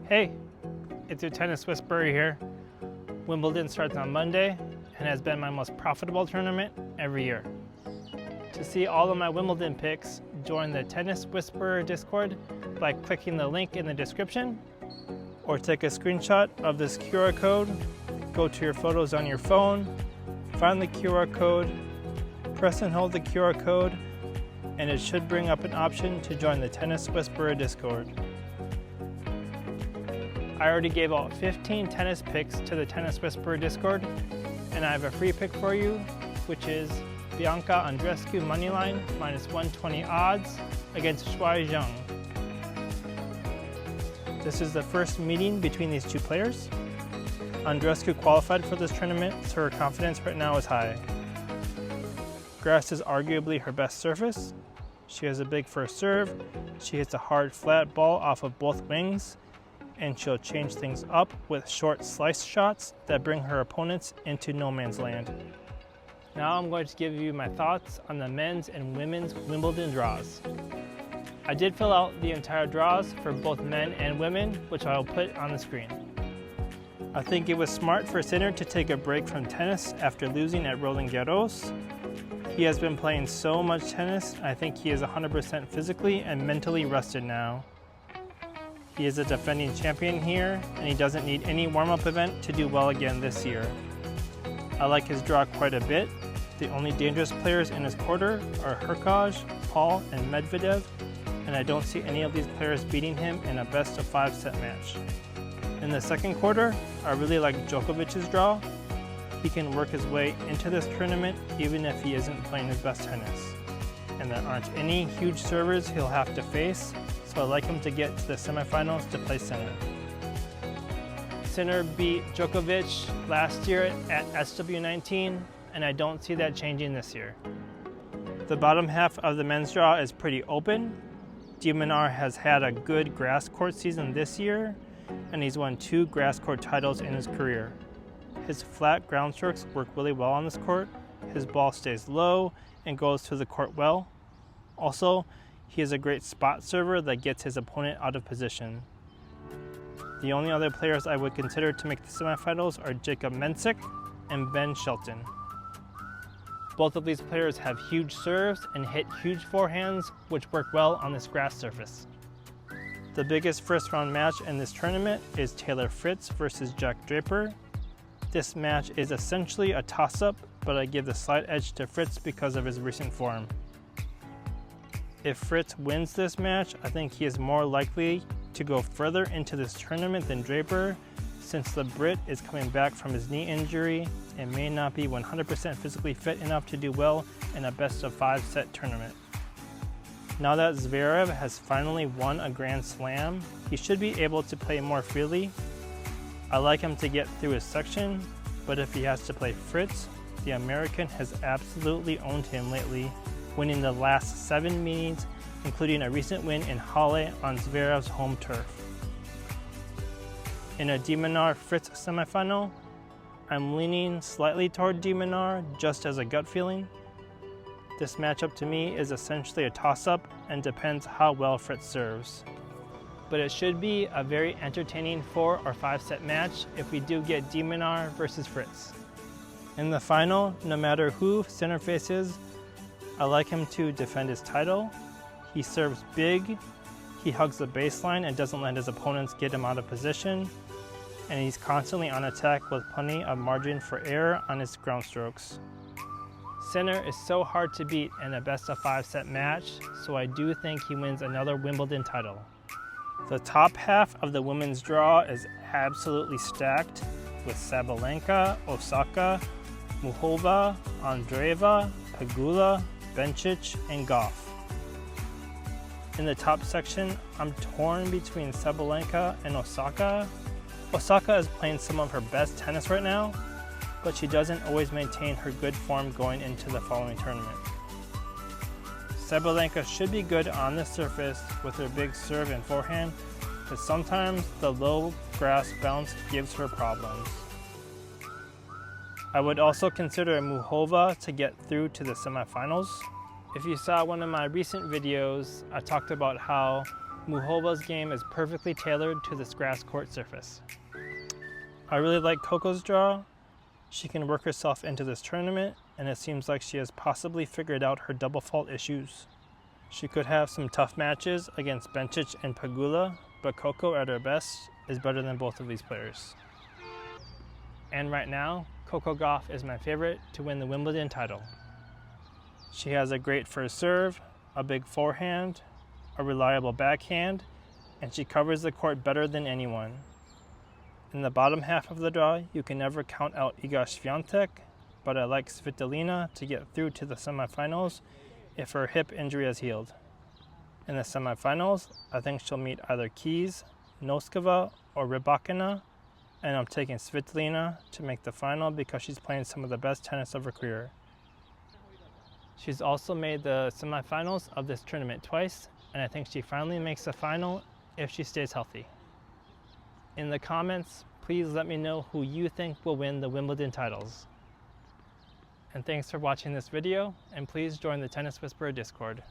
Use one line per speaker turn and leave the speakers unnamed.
Hey, it's your tennis whisperer here. Wimbledon starts on Monday and has been my most profitable tournament every year. To see all of my Wimbledon picks, join the Tennis Whisperer Discord by clicking the link in the description, or take a screenshot of this QR code, go to your photos on your phone, find the QR code, press and hold the QR code, and it should bring up an option to join the Tennis Whisperer Discord. I already gave out 15 tennis picks to the Tennis Whisperer Discord, and I have a free pick for you, which is Bianca Andreescu moneyline minus 120 odds against Shuai Zheng. This is the first meeting between these two players. Andreescu qualified for this tournament, so her confidence right now is high. Grass is arguably her best surface. She has a big first serve, she hits a hard flat ball off of both wings, and she'll change things up with short slice shots that bring her opponents into no man's land. Now I'm going to give you my thoughts on the men's and women's Wimbledon draws. I did fill out the entire draws for both men and women, which I will put on the screen. I think it was smart for Sinner to take a break from tennis after losing at Roland Garros. He has been playing so much tennis, I think he is 100% physically and mentally rested now. He is a defending champion here, and he doesn't need any warm-up event to do well again this year. I like his draw quite a bit. The only dangerous players in his quarter are Hurkacz, Paul, and Medvedev, and I don't see any of these players beating him in a best-of-5 set match. In the second quarter, I really like Djokovic's draw. He can work his way into this tournament even if he isn't playing his best tennis. And there aren't any huge servers he'll have to face, so I like him to get to the semifinals to play Sinner. Sinner beat Djokovic last year at SW19, and I don't see that changing this year. The bottom half of the men's draw is pretty open. De Minaur has had a good grass court season this year, and he's won 2 grass court titles in his career. His flat ground strokes work really well on this court. His ball stays low and goes to the court well. Also, he is a great spot server that gets his opponent out of position. The only other players I would consider to make the semifinals are Jacob Mensik and Ben Shelton. Both of these players have huge serves and hit huge forehands, which work well on this grass surface. The biggest first round match in this tournament is Taylor Fritz versus Jack Draper. This match is essentially a toss-up, but I give the slight edge to Fritz because of his recent form. If Fritz wins this match, I think he is more likely to go further into this tournament than Draper, since the Brit is coming back from his knee injury and may not be 100% physically fit enough to do well in a best-of-5 set tournament. Now that Zverev has finally won a Grand Slam, he should be able to play more freely. I like him to get through his section, but if he has to play Fritz, the American has absolutely owned him lately, winning the last 7 meetings, including a recent win in Halle on Zverev's home turf. In a De Minaur-Fritz semifinal, I'm leaning slightly toward De Minaur just as a gut feeling. This matchup to me is essentially a toss-up and depends how well Fritz serves. But it should be a very entertaining 4 or 5 set match if we do get De Minaur versus Fritz. In the final, no matter who Sinner faces, I like him to defend his title. He serves big, he hugs the baseline and doesn't let his opponents get him out of position, and he's constantly on attack with plenty of margin for error on his ground strokes. Sinner is so hard to beat in a best-of-5 set match, so I do think he wins another Wimbledon title. The top half of the women's draw is absolutely stacked with Sabalenka, Osaka, Muchova, Andreeva, Pegula, Bencic, and Goff. In the top section, I'm torn between Sabalenka and Osaka. Osaka is playing some of her best tennis right now, but she doesn't always maintain her good form going into the following tournament. Sabalenka should be good on the surface with her big serve and forehand, but sometimes the low grass bounce gives her problems. I would also consider Muchova to get through to the semifinals. If you saw one of my recent videos, I talked about how Muhova's game is perfectly tailored to this grass court surface. I really like Coco's draw. She can work herself into this tournament, and it seems like she has possibly figured out her double fault issues. She could have some tough matches against Bencic and Pegula, but Coco at her best is better than both of these players. And right now, Coco Gauff is my favorite to win the Wimbledon title. She has a great first serve, a big forehand, a reliable backhand, and she covers the court better than anyone. In the bottom half of the draw, you can never count out Iga Swiatek, but I like Svitolina to get through to the semifinals if her hip injury has healed. In the semifinals, I think she'll meet either Keys, Noskova, or Rybakina, and I'm taking Svitolina to make the final because she's playing some of the best tennis of her career. She's also made the semifinals of this tournament twice, and I think she finally makes the final if she stays healthy. In the comments, please let me know who you think will win the Wimbledon titles. And thanks for watching this video, and please join the Tennis Whisperer Discord.